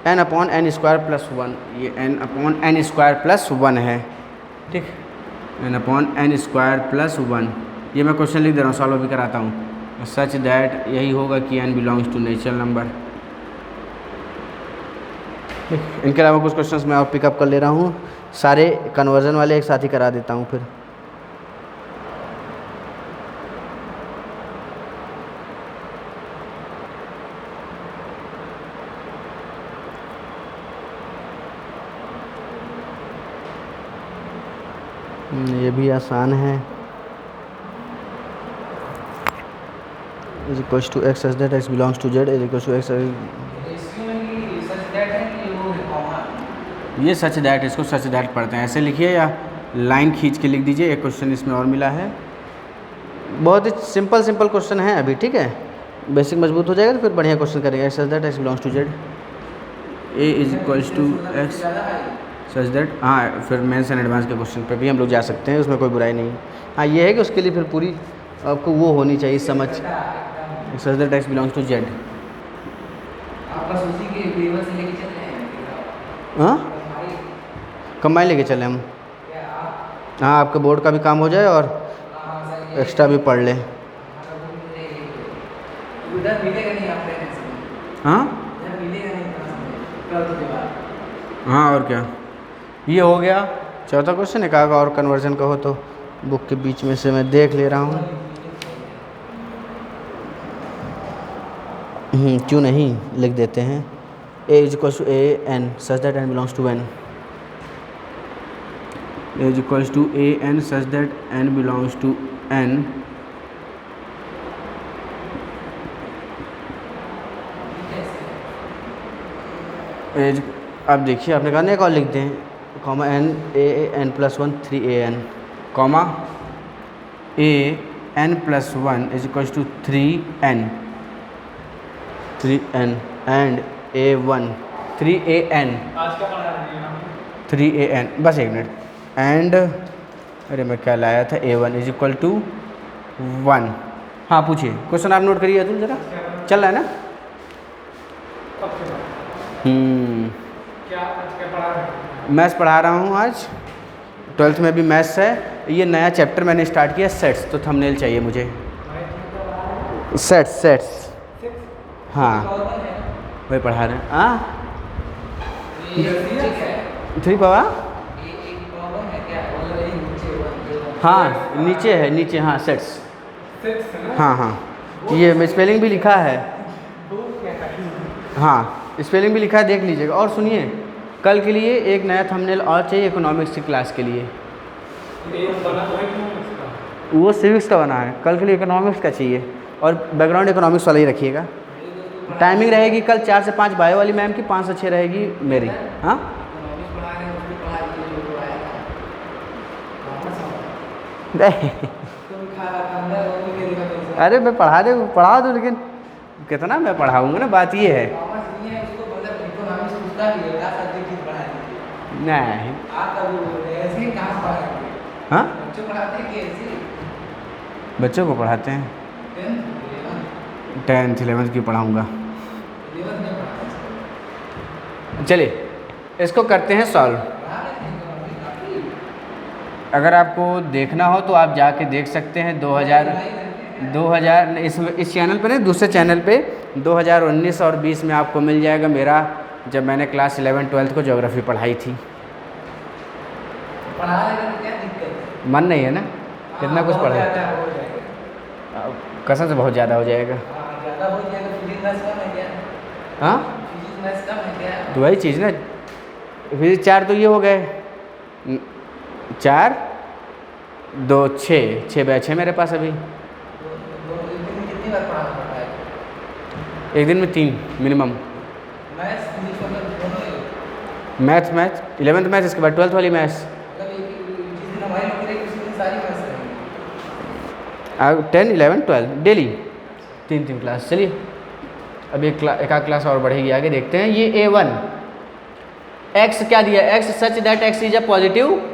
n upon n square plus 1। ये n upon n square plus 1 है, ठीक, n upon n square plus 1। ये मैं क्वेश्चन लिख दे रहा हूँ, सॉल्व भी कराता हूँ। सच दैट यही होगा कि n belongs to natural number. इनके अलावा कुछ क्वेश्चंस मैं और पिकअप कर ले रहा हूँ, सारे कन्वर्जन वाले एक साथ ही करा देता हूँ फिर। ये भी आसान है। Is equals to x such that x belongs to z is equals to x. ये सच दैट, इसको सच दैट पढ़ते हैं, ऐसे लिखिए या लाइन खींच के लिख दीजिए। एक क्वेश्चन इसमें और मिला है, बहुत ही सिंपल क्वेश्चन है अभी, ठीक है। बेसिक मजबूत हो जाएगा तो फिर बढ़िया क्वेश्चन करेंगे। X such that x belongs to z, A is equals to x such that. हाँ, फिर मेंस एंड एडवांस के क्वेश्चन पे भी हम लोग जा सकते हैं, उसमें कोई बुराई नहीं। हाँ, ये है कि उसके लिए फिर पूरी आपको वो होनी चाहिए समझ। Such that x belongs to z. हाँ, कंबाइन लेके चले हम। हाँ, आपके बोर्ड का भी काम हो जाए और एक्स्ट्रा भी पढ़ ले। हाँ हाँ, और क्या, ये हो गया चौथा क्वेश्चन। एक आगा और कन्वर्जन का हो तो बुक के बीच में से मैं देख ले रहा हूँ। क्यों नहीं, लिख देते हैं। A is equals to A N such that N belongs to N. A is equals to A N such that N belongs to N as, अब देखिए आपने कहा ना एक और लिख दें, comma N A N plus one 3an, comma A N plus one is equals to 3n and A one 3an आज का पढ़ा रहे हैं 3an, बस एक मिनट, एंड अरे मैं क्या लाया था, a1 इज इक्वल टू 1। हाँ पूछिए, क्वेश्चन आप नोट करिए अतुल जरा, चल रहा है ना? क्या आज क्या पढ़ा रहे हैं? मैथ्स पढ़ा रहा हूँ आज, 12th में भी मैथ्स है। ये नया चैप्टर मैंने स्टार्ट किया सेट्स, तो थंबनेल चाहिए मुझे। सेट्स हाँ वही पढ़ा रहे हैं। हाँ 3 पावा हाँ नीचे है, नीचे हाँ सेट्स, हाँ हाँ ये स्पेलिंग भी लिखा है, हाँ स्पेलिंग भी लिखा है, देख लीजिएगा। और सुनिए, कल के लिए एक नया थंबनेल और चाहिए इकोनॉमिक्स की क्लास के लिए। वो सिविक्स का बना है, कल के लिए इकोनॉमिक्स का चाहिए, और बैकग्राउंड इकोनॉमिक्स वाला ही रखिएगा। टाइमिंग रहेगी कल 4 से 5 बायो वाली मैम की, 5 से 6 रहेगी मेरी। हाँ अरे मैं पढ़ा दूँ, लेकिन कितना मैं पढ़ाऊँगा ना, बात ये है। नहीं हाँ बच्चों को पढ़ाते हैं, 10th 11th की पढ़ाऊँगा। चलिए इसको करते हैं सॉल्व। अगर आपको देखना हो तो आप जाके देख सकते हैं 2000 इस चैनल पे नहीं, दूसरे चैनल पे 2019 और 20 में आपको मिल जाएगा मेरा, जब मैंने क्लास 11 12th को ज्योग्राफी पढ़ाई थी। मन नहीं है ना, कितना कुछ पढ़ा, कसम से बहुत ज़्यादा हो जाएगा। हाँ तो वही चीज़ ना, फिर 4 तो ये हो गए, 4 2 6 बाय 6 मेरे पास अभी। एक दिन में 3 मिनिमम। मैथ्स 11th मैथ्स, इसके बाद 12th वाली मैथ्स, 10 11 12 डेली 3 क्लास। चलिए अब एक आध क्लास और बढ़ेगी, आगे देखते हैं। ये A1 x क्या दिया, x such that x is a positive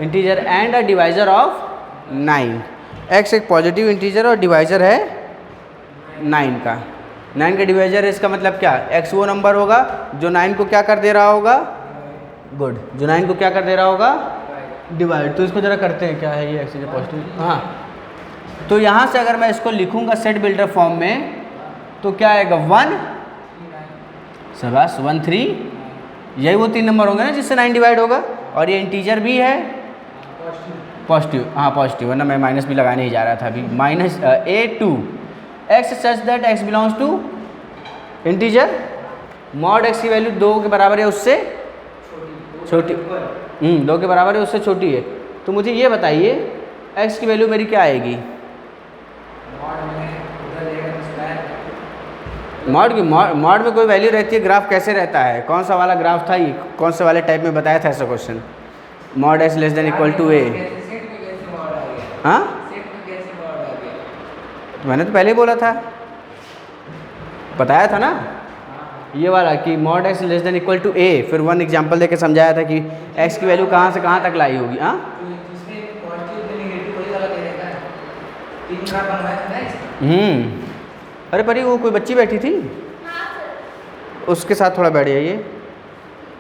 integer and a divisor of 9। x एक पॉजिटिव इंटीजर और डिवाइजर है 9 का। 9 का डिवाइजर है, इसका मतलब क्या, x वो नंबर होगा जो 9 को क्या कर दे रहा होगा, गुड, जो 9 को क्या कर दे रहा होगा, डिवाइड। तो इसको जरा करते हैं, क्या है ये x इज अ पॉजिटिव। हाँ तो यहाँ से अगर मैं इसको लिखूँगा सेट बिल्डर फॉर्म में, तो क्या आएगा 1 1 3, यही वो 3 नंबर होंगे ना जिससे 9 डिवाइड होगा, और ये इंटीजर भी है पॉजिटिव, हाँ पॉजिटिव, वरना मैं माइनस भी लगाने ही जा रहा था अभी। Minus A2 x such that x belongs to integer, mod x की वैल्यू 2 के बराबर है उससे छोटी, 2 के बराबर है उससे छोटी है। तो मुझे ये बताइए x की वैल्यू मेरी क्या आएगी, मॉड में कोई वैल्यू रहती है, ग्राफ कैसे रहता है, कौन सा वाला ग्राफ था ये, कौन से वाले टाइप में बताया था ऐसा question, mod x less than equal to a। हाँ मैंने तो पहले ही बोला था, बताया था ना ये वाला कि mod x less than equal to a, फिर 1 एग्जांपल देके समझाया था कि x की वैल्यू कहाँ से कहाँ तक लाई होगी। हाँ अरे परी वो कोई बच्ची बैठी थी, उसके साथ थोड़ा बैठ जाइए,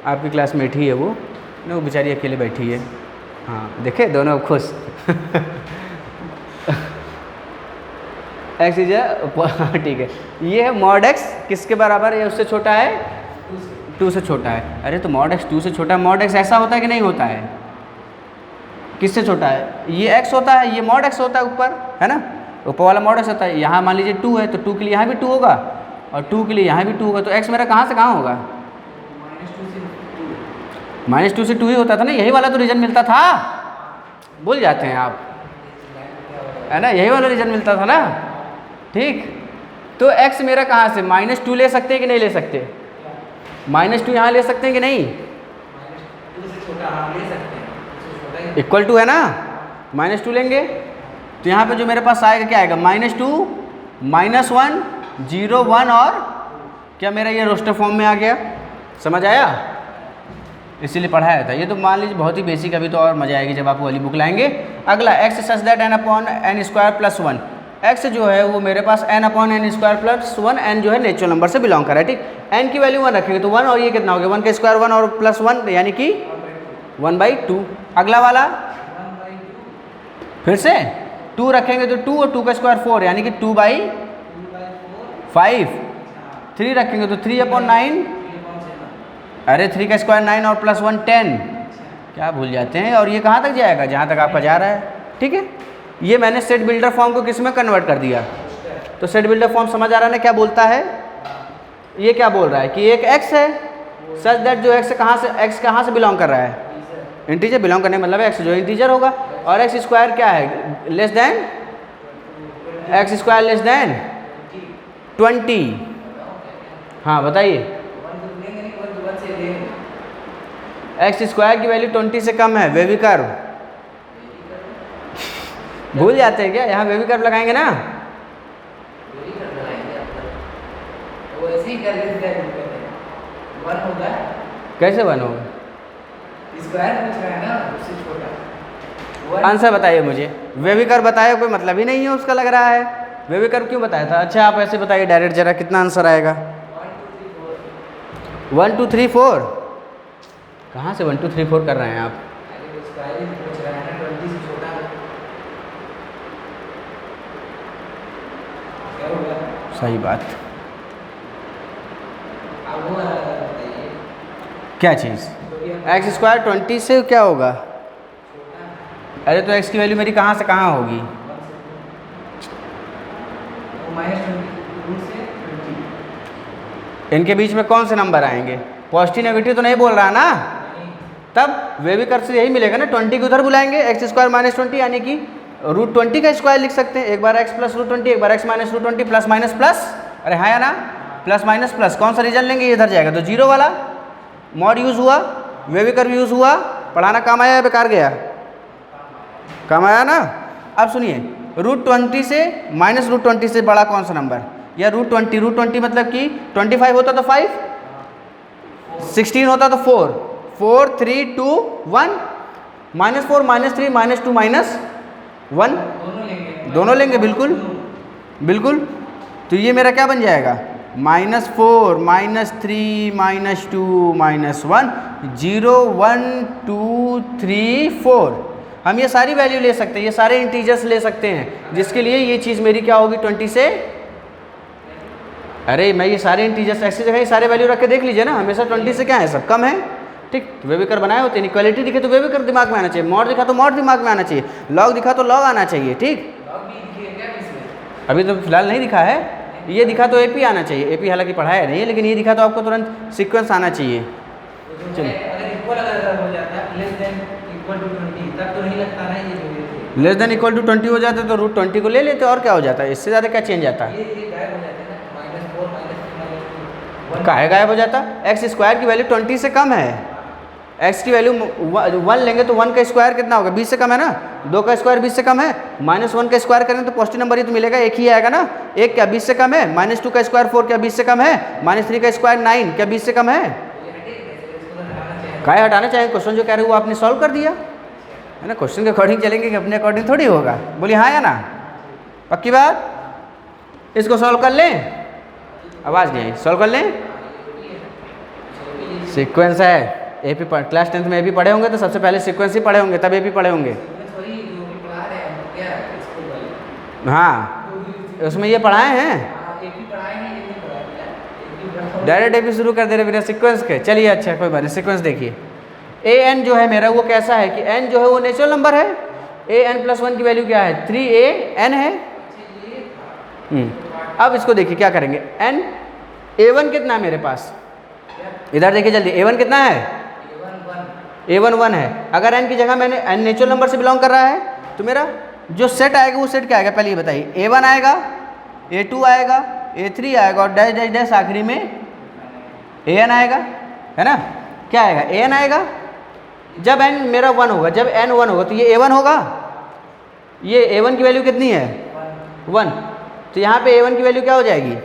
आपकी क्लासमेट ही है वो ना, वो बेचारी अकेले बैठी है। हाँ देखे दोनों खुश एक्स इज ठीक है। ये है मॉड एक्स किसके बराबर है, उससे छोटा है 2 से छोटा है। अरे तो मॉड एक्स 2 से छोटा है, मॉड एक्स ऐसा होता है कि नहीं होता है, किससे छोटा है, ये x होता है, ये मॉड x होता है ऊपर, है ना, ऊपर वाला मॉड x होता है। यहाँ मान लीजिए 2 है, तो 2 के लिए यहाँ भी 2 होगा, और 2 के लिए यहाँ भी 2 होगा, तो x मेरा कहाँ से कहाँ होगा, -2 से 2 ही होता था ना, यही वाला तो रीजन मिलता था, भूल जाते हैं आप। है ना, यही वाला रीजन मिलता था ना। ठीक, तो x मेरा कहाँ से -2 ले सकते हैं कि नहीं ले सकते? -2 यहाँ ले सकते हैं कि नहीं? इक्वल टू है ना, -2 लेंगे तो यहाँ पे जो मेरे पास आएगा क्या आएगा, -2 -1 0 1 और क्या मेरा ये रोस्टर फॉर्म में आ गया। समझ आया? इसीलिए पढ़ाया था ये तो। मान लीजिए बहुत ही बेसिक, अभी तो और मजा आएगी जब आप वाली बुक लाएंगे। अगला x such that n/n² + 1। x जो है वो मेरे पास n/n² + 1, n जो है नेचुरल नंबर से बिलोंग कर रहा है। ठीक, n की वैल्यू 1 रखेंगे तो 1 और ये कितना हो गया, 1 का स्क्वायर 1 और +1 यानी कि 1/2। अगला वाला फिर से 2 रखेंगे तो 2 और 2 का स्क्वायर 4 यानी कि 2/5। 3 रखेंगे तो 3/9। अरे 3 का स्क्वायर 9 और +1 10। क्या भूल जाते हैं। और ये कहाँ तक जाएगा, जहाँ तक आपका जा रहा है। ठीक है, ये मैंने सेट बिल्डर फॉर्म को किस में कन्वर्ट कर दिया। तो सेट बिल्डर फॉर्म समझ आ रहा है ना क्या बोलता है। ये क्या बोल रहा है कि एक x है सच दैट जो x कहाँ से बिलोंग कर रहा है, इंटीजर। बिलोंग करने मतलब x जो इंटीजर होगा, और x स्क्वायर क्या है, less than x square less than 20। हाँ बताइए, x स्क्वायर की वैल्यू 20 से कम है, वेवी कर्व। भूल जाते हैं क्या, यहाँ वेवी कर्व लगाएंगे ना। कैसे 1 होगा, आंसर बताइए मुझे। वेवी कर्व बताया कोई मतलब ही नहीं है उसका, लग रहा है। वेवी कर्व क्यों बताया था? अच्छा आप ऐसे बताइए डायरेक्ट जरा, कितना आंसर आएगा। 1 2 3 4। कहाँ से 1 2 3 4 कर रहे हैं आप? सही बात। क्या चीज़, x स्क्वायर 20 से क्या होगा? अरे तो x की वैल्यू मेरी कहाँ से कहाँ होगी? इनके बीच में कौन से नंबर आएंगे? पॉजिटिव नेगेटिव तो नहीं बोल रहा ना, तब वेवी कर्व से यही मिलेगा ना। 20 को उधर बुलाएंगे, x स्क्वायर -20 यानी कि √20 का स्क्वायर लिख सकते हैं। एक बार x + √20, एक बार x - √20, प्लस माइनस प्लस। अरे हाँ या ना, प्लस माइनस प्लस। कौन सा रीजन लेंगे, ये इधर जाएगा तो 0 वाला। मॉड यूज़ हुआ, वेवी कर्व यूज़ हुआ, पढ़ाना काम आया या बेकार गया? काम आया ना। अब सुनिए, √20 से -√20 से बड़ा कौन सा नंबर, या √20 मतलब कि 25 होता तो 5, 16 होता तो 4, 4 3 2 1, -4 -3 -2 -1 दोनों लेंगे। बिल्कुल बिल्कुल। तो ये मेरा क्या बन जाएगा, -4 -3 -2 -1 0 1 2 3 4। हम ये सारी वैल्यू ले सकते हैं, ये सारे इंटीजर्स ले सकते हैं, जिसके लिए ये चीज़ मेरी क्या होगी 20 से। अरे मैं ये सारे इंटीजर्स ऐसी जगह ये सारे वैल्यू रख के देख लीजिए ना, हमेशा 20 से क्या है, सब कम है। ठीक, तो वेवी कर्व बनाए होते हैं, इक्वालिटी दिखे तो वेवी कर्व दिमाग में आना चाहिए, मॉड दिखा तो मॉड दिमाग में आना चाहिए, लॉग दिखा तो लॉग आना चाहिए। ठीक, अभी तो फिलहाल नहीं दिखा है, ये दिखा तो एपी आना चाहिए। एपी हालांकि पढ़ाया नहीं है, लेकिन ये दिखा तो आपको तुरंत सीक्वेंस आना चाहिए। चलिए, लेस देन इक्वल टू 20 हो जाता है तो √20 को ले लेते, और क्या हो जाता है, इससे ज़्यादा क्या चेंज आता है? काहे गायब हो जाता? x स्क्वायर की वैल्यू 20 से कम है, x की वैल्यू 1 लेंगे तो 1 का स्क्वायर कितना होगा, 20 से कम है ना। 2 का स्क्वायर 20 से कम है, -1 का स्क्वायर करेंगे तो पॉजिटिव नंबर ही तो मिलेगा, एक ही आएगा ना। 1 क्या 20 से कम है, -2 का स्क्वायर 4 क्या 20 से कम है, -3 का स्क्वायर 9 क्या 20 से कम है। काहे हटाना चाहिए, क्वेश्चन जो कह रहे हो वो आपने सॉल्व कर दिया है ना। क्वेश्चन के अकॉर्डिंग चलेंगे कि अपने अकॉर्डिंग थोड़ी होगा। बोलिए हाँ या ना, पक्की बात। इसको सॉल्व कर लें, आवाज़ नहीं आई, सॉल्व कर लें। सीक्वेंस है, एपी क्लास 10th में एपी पढ़े होंगे तो सबसे पहले सीक्वेंस ही पढ़े होंगे, तब एपी पढ़े होंगे। हाँ, उसमें ये पढ़ाए हैं, डायरेक्ट एपी शुरू कर दे रहे बिना सीक्वेंस के। चलिए अच्छा कोई बात नहीं, सीक्वेंस देखिए। an जो है मेरा वो कैसा है कि n जो है वो नेचुरल नंबर है। an + 1 की वैल्यू क्या है, 3an है। अब इसको देखिए क्या करेंगे, n a1 कितना है मेरे पास, इधर देखिए जल्दी, a1 कितना है, a1 1 है। अगर n की जगह मैंने n नेचुरल नंबर से बिलोंग कर रहा है तो मेरा जो सेट आएगा वो सेट क्या आएगा पहले ये बताइए। A1 आएगा, A2 आएगा, A3 आएगा और डैश डैश डैश आखिरी में AN आएगा, है ना। क्या आएगा? AN आएगा। जब n मेरा 1 होगा, जब n 1 होगा तो ये A1 होगा। ये A1 की वैल्यू कितनी है? 1। तो यहाँ पे A1 की वैल्यू क्या हो जाएगी?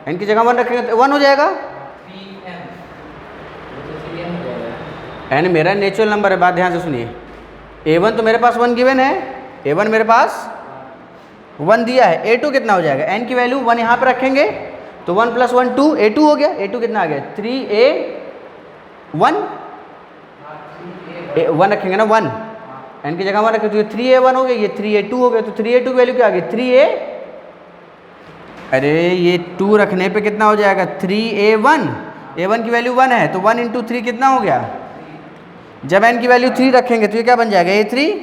n की जगह 1 रखेंगे तो 1 हो जाएगा। n मेरा नेचुरल नंबर है, बात ध्यान से सुनिए। A1 तो मेरे पास 1 गिवन है, A1 मेरे पास 1 दिया है। A2 कितना हो जाएगा? n की वैल्यू 1 यहाँ पर रखेंगे तो 1 + 1 2, A2 हो गया। A2 कितना आ गया? 3A1, 1 रखेंगे ना 1, n की जगह 1 रखेंगे तो ये 3A1 हो गया, ये 3A2 हो गया। तो 3A2 की वैल्यू क्या आ गई? 3A, अरे ये 2 रखने पे कितना हो जाएगा? 3A1, A1 की वैल्यू 1 है तो 1 × 3 कितना हो गया? जब n की वैल्यू 3 रखेंगे तो ये क्या बन जाएगा? A3,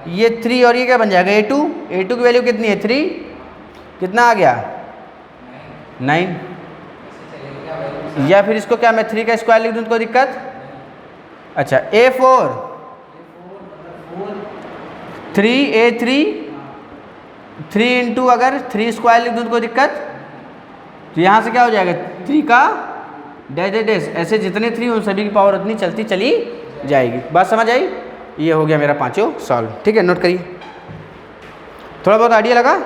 ये 3 और ये क्या बन जाएगा? A2। A2 की वैल्यू कितनी है? 3, कितना आ गया? 9। या फिर इसको क्या मैं 3 का स्क्वायर लिख दूँ, कोई दिक्कत? अच्छा A4, 3A3, 3 × अगर 3 स्क्वायर लिख दूँ तो कोई दिक्कत? तो यहाँ से क्या हो जाएगा? 3 का डैश डैश डैश, ऐसे जितने 3 उन सभी की पावर उतनी चलती चली जाएगी। बात समझ आई? ये हो गया मेरा पांचों सॉल्व। ठीक है, नोट करिए। थोड़ा बहुत आइडिया लगा?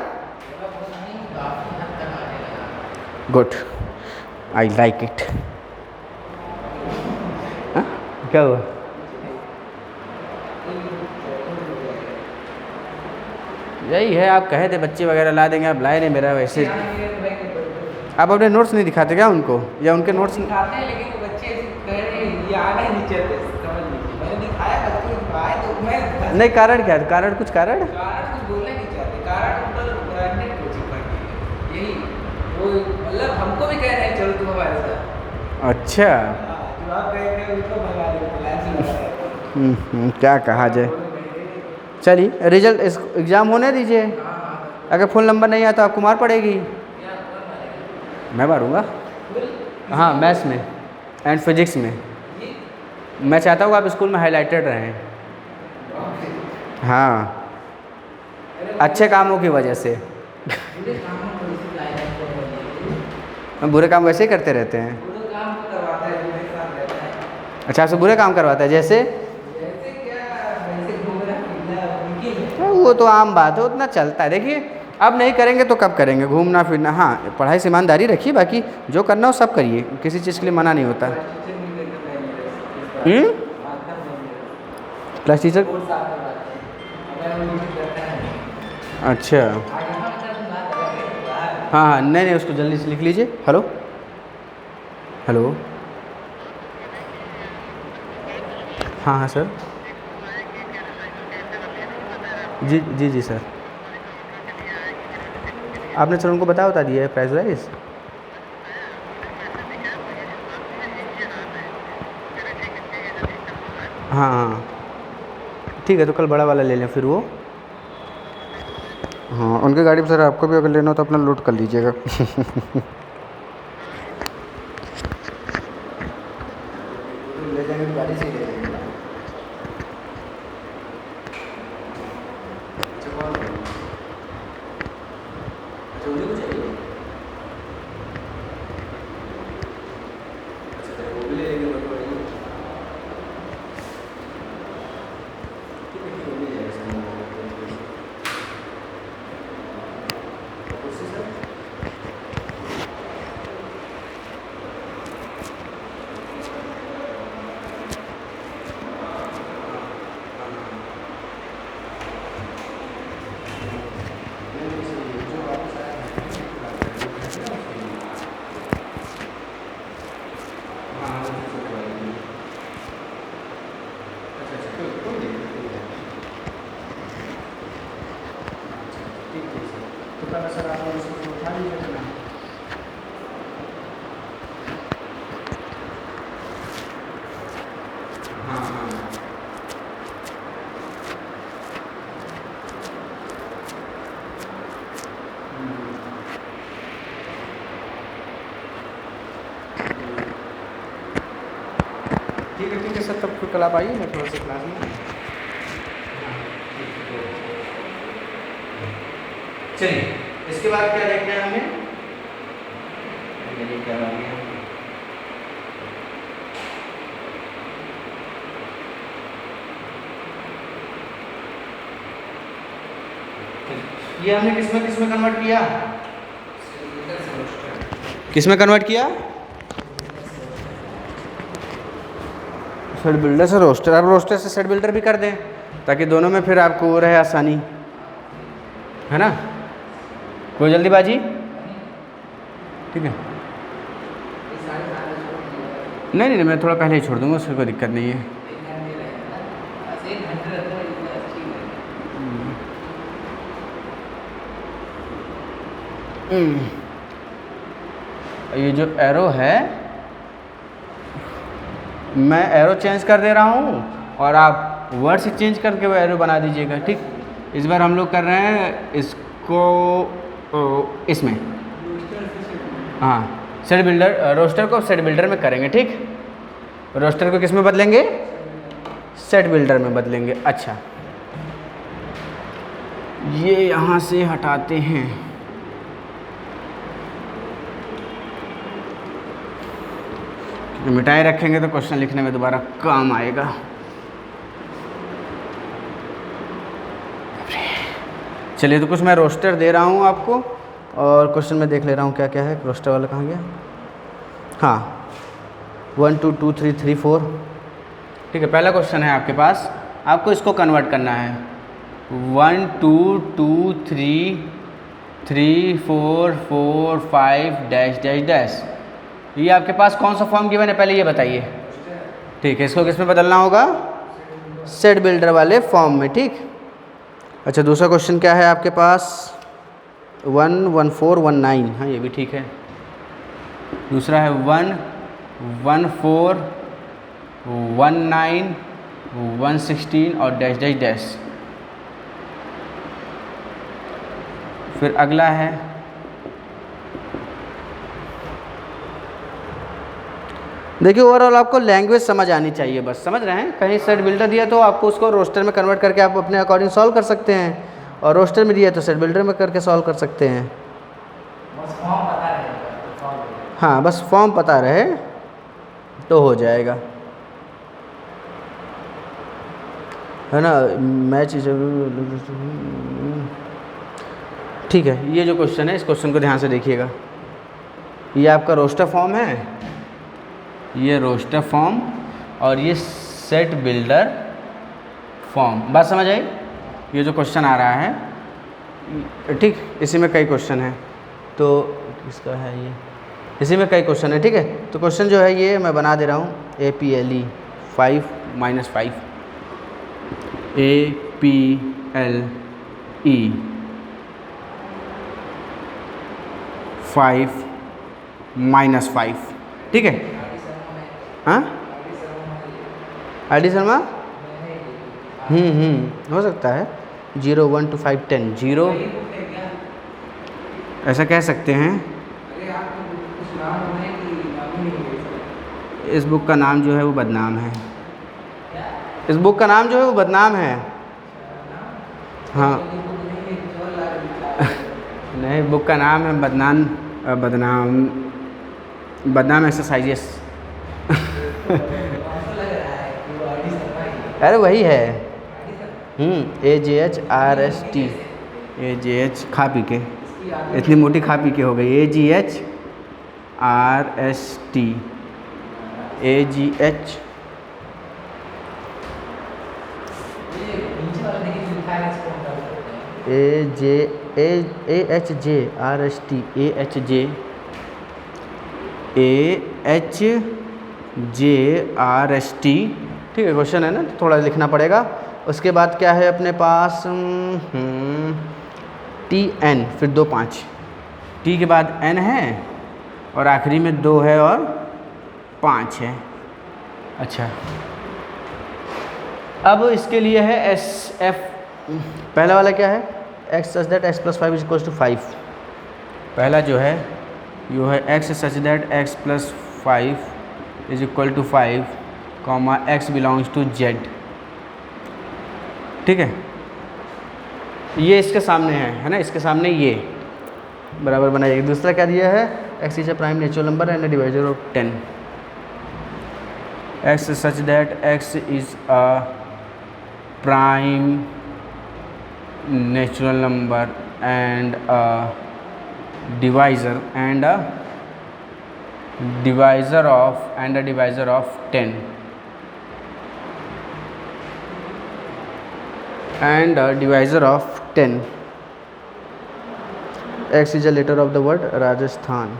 Good, I like it. क्या हुआ? यही है, आप कहे थे बच्चे वगैरह ला देंगे, आप लाए नहीं। मेरा वैसे आप अपने नोट्स नहीं दिखाते क्या उनको, या उनके नोट्स दिखाते हैं लेकिन वो बच्चे ऐसे कह रहे हैं ये आगे नहीं चलते, समझ लीजिए। मैंने दिखाया बच्चे आए तो मैं नहीं। कारण क्या है? कारण कुछ कारण कुछ बोलना नहीं चाहते। कारण मतलब ब्रांडेड कोचिंग पढ़ती है, यही वो मतलब हमको भी कह रहे हैं चलो तुम हमारे साथ। अच्छा, जो आप कह रहे हैं उसको भगा दो, लाइन से लगा रहे। क्या कहा जाए। चलिए, रिजल्ट एग्ज़ाम होने दीजिए। अगर फुल नंबर नहीं आया तो आपको मार पड़ेगी। मैं मारूंगा। हाँ, मैथ्स में एंड फिजिक्स में। मैं चाहता हूँ आप स्कूल में हाईलाइटेड रहें। हाँ, अच्छे कामों की वजह से। हम बुरे काम वैसे ही करते रहते हैं। अच्छा, आपसे बुरे काम करवाता है? जैसे वो तो आम बात है, उतना चलता है। देखिए, अब नहीं करेंगे तो कब करेंगे? घूमना फिरना। हाँ, पढ़ाई से ईमानदारी रखिए, बाकी जो करना हो सब करिए, किसी चीज़ के लिए मना नहीं होता। Class teacher? अच्छा, हाँ हाँ, नहीं नहीं, उसको जल्दी से लिख लीजिए। हेलो हेलो, हाँ हाँ सर, जी जी जी सर। आपने सर उनको बता दिया है प्राइस वाइज? हाँ हाँ, ठीक है, तो कल बड़ा वाला ले लें फिर वो। हाँ, उनकी गाड़ी पर सर आपको भी अगर लेना हो तो अपना लोड कर लीजिएगा। ले जाएंगे तो गाड़ी से ही ले जाएंगे। सर आप उसको उठा लीजिए ना। हाँ हाँ, ठीक है सर, तब फिर कल आप आइए, मैं थोड़ा सा क्लास में। चलिए इसके बाद क्या देखना है हमें, ये क्या आ गया, ये हमने किसमें कन्वर्ट किया, किसमें कन्वर्ट किया, सेट बिल्डर से रोस्टर। अब रोस्टर से सेट बिल्डर भी कर दें ताकि दोनों में फिर आपको वो रहे आसानी, है ना, कोई जल्दीबाजी, ठीक है। नहीं नहीं मैं थोड़ा पहले ही छोड़ दूंगा, उससे कोई दिक्कत नहीं है। ये जो एरो है मैं एरो चेंज कर दे रहा हूँ और आप वर्ड से चेंज करके वो एरो बना दीजिएगा, ठीक। इस बार हम लोग कर रहे हैं इसको इसमें, हाँ सेट बिल्डर, रोस्टर को सेट बिल्डर में करेंगे, ठीक। रोस्टर को किस में बदलेंगे, सेट बिल्डर में बदलेंगे। अच्छा ये यहाँ से हटाते हैं, मिटाए रखेंगे तो क्वेश्चन लिखने में दोबारा काम आएगा। चलिए तो कुछ मैं रोस्टर दे रहा हूँ आपको और क्वेश्चन में देख ले रहा हूँ क्या क्या है। रोस्टर वाला कहाँ गया, हाँ 1 2 2 3 3 4, ठीक है। पहला क्वेश्चन है आपके पास, आपको इसको कन्वर्ट करना है 1 2 2 3 3 4 4 5 डैश डैश डैश। ये आपके पास कौन सा फॉर्म गिवन है पहले ये बताइए, ठीक है। इसको किस में बदलना होगा, सेट बिल्डर वाले फॉर्म में, ठीक। अच्छा दूसरा क्वेश्चन क्या है आपके पास, 1 1 4 1 9, हाँ ये भी ठीक है। दूसरा है 1 1 4 1 9 1 16 और डैश डैश डैश। फिर अगला है देखिए, ओवरऑल आपको लैंग्वेज समझ आनी चाहिए, बस समझ रहे हैं। कहीं सेट बिल्डर दिया तो आपको उसको रोस्टर में कन्वर्ट करके आप अपने अकॉर्डिंग सॉल्व कर सकते हैं, और रोस्टर में दिया तो सेट बिल्डर में करके सॉल्व कर सकते हैं। बस फॉर्म पता रहे, हाँ बस फॉर्म पता रहे तो हो जाएगा, है ना। मैच, ठीक है। ये जो क्वेश्चन है इस क्वेश्चन को ध्यान से देखिएगा। ये आपका रोस्टर फॉर्म है, ये रोस्टर फॉर्म और ये सेट बिल्डर फॉर्म, बात समझ आई। ये जो क्वेश्चन आ रहा है, ठीक, इसी में कई क्वेश्चन हैं, तो किसका है ये, इसी में कई क्वेश्चन है, ठीक है। तो क्वेश्चन जो है ये मैं बना दे रहा हूँ, APLE 5 -5 APLE 5 -5, ठीक है। हाँ ID शर्मा, हो सकता है 0 1 2 5 10 0, ऐसा कह सकते हैं। इस बुक का नाम जो है वो बदनाम है, इस बुक का नाम जो है वो बदनाम है, हाँ नहीं बुक का नाम है बदनाम एक्सरसाइजेस। अरे वही है, AGHRST, AGH खा पी के, इतनी मोटी खा पी के हो गई, AGHRST AGH AHJRST AHJRST, ठीक है। क्वेश्चन है ना, तो थोड़ा लिखना पड़ेगा। उसके बाद क्या है अपने पास, TN, फिर 2 5, T के बाद N है और आखिरी में 2 है और 5 है। अच्छा अब इसके लिए है SF, पहला वाला क्या है, x such that x + 5 = 5। पहला जो है यो है x such that x + 5 = 5, x belongs to Z, ठीक है। ये इसके सामने है ना, इसके सामने ये बराबर बनाइए। दूसरा क्या दिया है, x is a prime natural number and a divisor of 10, x such that x is a prime natural number and a divisor of 10 and a divisor of 10. X is a letter of the word Rajasthan.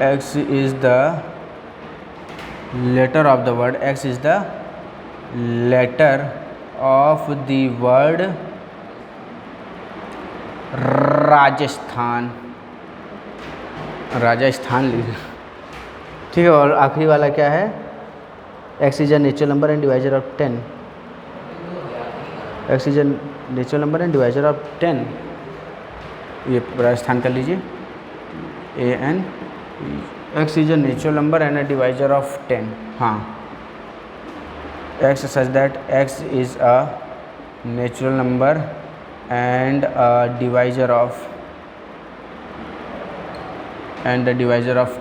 X is the letter of the word, X is the letter of the word Rajasthan, Rajasthan लिख, ठीक है। और आखिरी वाला क्या है, x is a natural number and divisor of 10, x is a natural number and divisor of 10, ये राजस्थान कर लीजिए, AN, x is a natural number and a divisor of 10, हाँ, x such that x is a natural number and a divisor of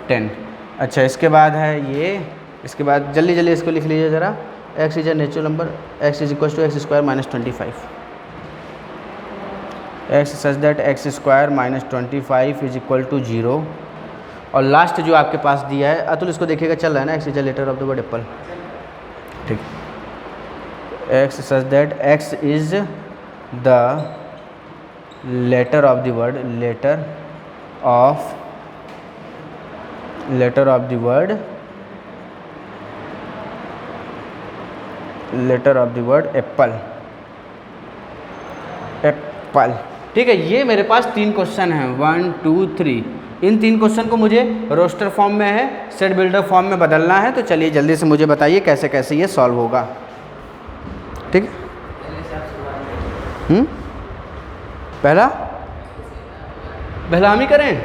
10। अच्छा, इसके बाद है ये, इसके बाद जल्दी जल्दी इसको लिख लीजिए ज़रा, x is a natural number, x is equal to x square minus 25, x such that x square minus 25 is equal to 0। और लास्ट जो आपके पास दिया है, अतुल इसको देखिएगा, चल रहा है ना, x is a letter of the word apple, ठीक, x such that x is the letter of the word, letter of the word apple, apple, ठीक है। ये मेरे पास 3 क्वेश्चन हैं, 1 2 3। इन 3 क्वेश्चन को मुझे रोस्टर फॉर्म में है, सेट बिल्डर फॉर्म में बदलना है। तो चलिए जल्दी से मुझे बताइए कैसे कैसे ये सॉल्व होगा, ठीक है। पहला हम ही करें,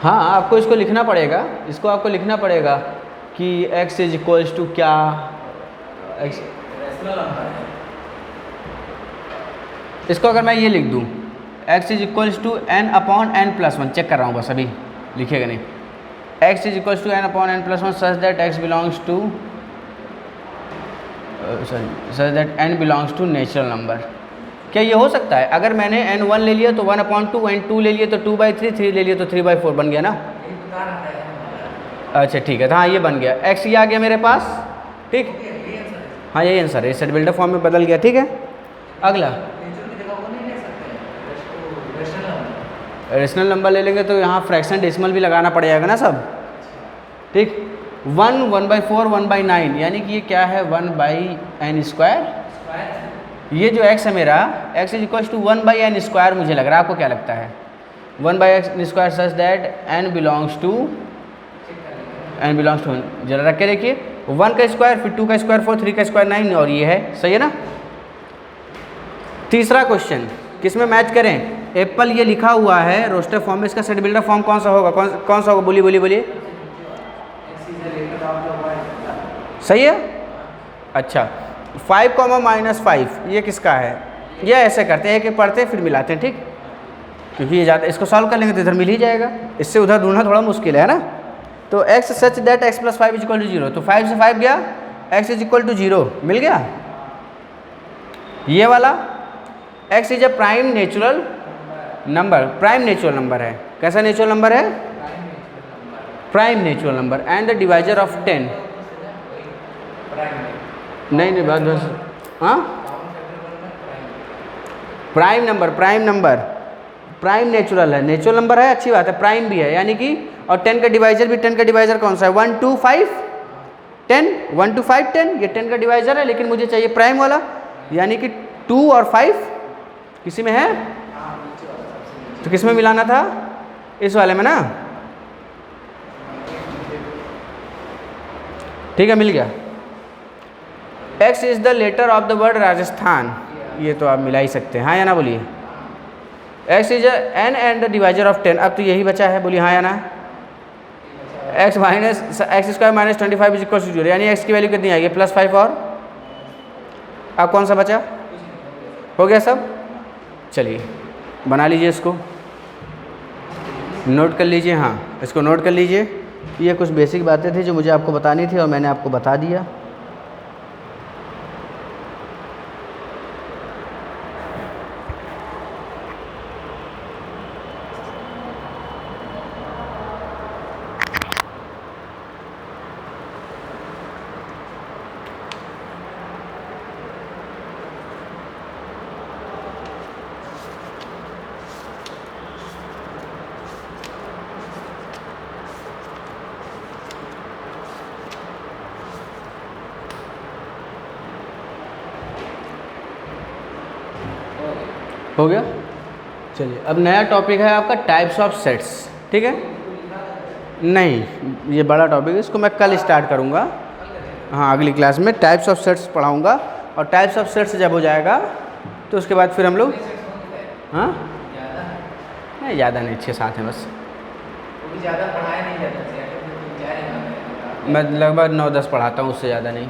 हाँ, आपको इसको लिखना पड़ेगा, इसको आपको लिखना पड़ेगा कि x इज इक्वल्स टू क्या, x, इसको अगर मैं ये लिख दूँ, x is equals to n upon n plus 1, check कर रहा हूँ बस, अभी लिखिएगा नहीं, x is equals to n upon n plus 1 such that x belongs to such that n belongs to natural number. क्या ये हो सकता है? अगर मैंने n1 ले लिया तो 1/2, n2 ले लिया तो 2/3, 3 ले लिया तो 3/4 बन गया ना। अच्छा ठीक है, तो हाँ ये बन गया, x ये आ गया मेरे पास, ठीक, हाँ यही आंसर है, सेट बिल्डर फॉर्म में बदल गया, ठीक है। अगला रेशनल नंबर ले लेंगे तो यहाँ फ्रैक्शन डेसिमल भी लगाना पड़ेगा ना सब, ठीक। 1 1/4 1/9 यानी कि ये क्या है, 1/n²। ये जो x है मेरा, x is equal to 1/n² मुझे लग रहा है, आपको क्या लगता है? 1/n² such that n belongs to जरा रख के देखिए, 1 का स्क्वायर, फिर 2 का स्क्वायर 4, 3 का स्क्वायर 9, और ये है, सही है ना। तीसरा क्वेश्चन किस में मैच करें? एप्पल ये लिखा हुआ है रोस्टर फॉर्म में, इसका सेट बिल्डर फॉर्म कौन सा होगा, कौन सा होगा, बोलिए। सही है, अच्छा। 5, -5 ये किसका है? ये ऐसे करते हैं कि पढ़ते फिर मिलाते हैं, ठीक, क्योंकि ये ज़्यादा, इसको सॉल्व कर लेंगे तो इधर मिल ही जाएगा, इससे उधर ढूंढना थोड़ा मुश्किल है ना। तो x सच दैट x + 5 = 0, तो 5 से 5 गया, x = 0 मिल गया। ये वाला x is a prime natural number है, कैसा नेचुरल नंबर है? Prime natural number and the divisor of 10। नहीं बात बस, हाँ, प्राइम नेचुरल है, नेचुरल नंबर है, अच्छी बात है, प्राइम भी है, यानी कि, और 10 का डिवाइजर भी, 10 का डिवाइजर कौन सा है? 1 2 5 10, 1 2 5 10, ये 10 का डिवाइजर है, लेकिन मुझे चाहिए प्राइम वाला, यानी कि 2 और 5 किसी में है, तो किस में मिलाना था? इस वाले में ना, ठीक है, मिल गया। x is the letter of the word Rajasthan, ये तो आप मिला ही सकते हैं, हाँ या ना बोलिए। x is n and the divisor of 10। अब तो यही बचा है, बोलिए हाँ या ना। x square minus 25 is equal to 0, यानी x की वैल्यू कितनी आएगी +5 और अब कौन सा बचा, हो गया सब। चलिए बना लीजिए, इसको नोट कर लीजिए, हाँ इसको नोट कर लीजिए। ये कुछ बेसिक बातें थी जो मुझे आपको बतानी थी और मैंने आपको बता दिया। हो गया। चलिए अब नया टॉपिक है आपका टाइप्स ऑफ सेट्स, ठीक है। नहीं ये बड़ा टॉपिक है, इसको मैं कल स्टार्ट करूँगा, हाँ अगली क्लास में टाइप्स ऑफ सेट्स पढ़ाऊँगा। और टाइप्स ऑफ सेट्स जब हो जाएगा तो उसके बाद फिर हम लोग, हाँ नहीं ज़्यादा नहीं, 6-7 हैं बस। ज़्यादा पढ़ाया नहीं जाता, मैं लगभग 9-10 पढ़ाता हूँ, उससे ज़्यादा नहीं।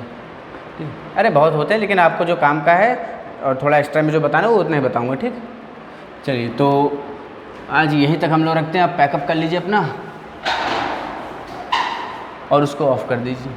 अरे बहुत होते हैं, लेकिन आपको जो काम का है और थोड़ा एक्स्ट्रा में जो बताना है वो उतना ही बताऊँगा, ठीक। चलिए तो आज यहीं तक हम लोग रखते हैं, आप पैकअप कर लीजिए अपना और उसको ऑफ़ कर दीजिए।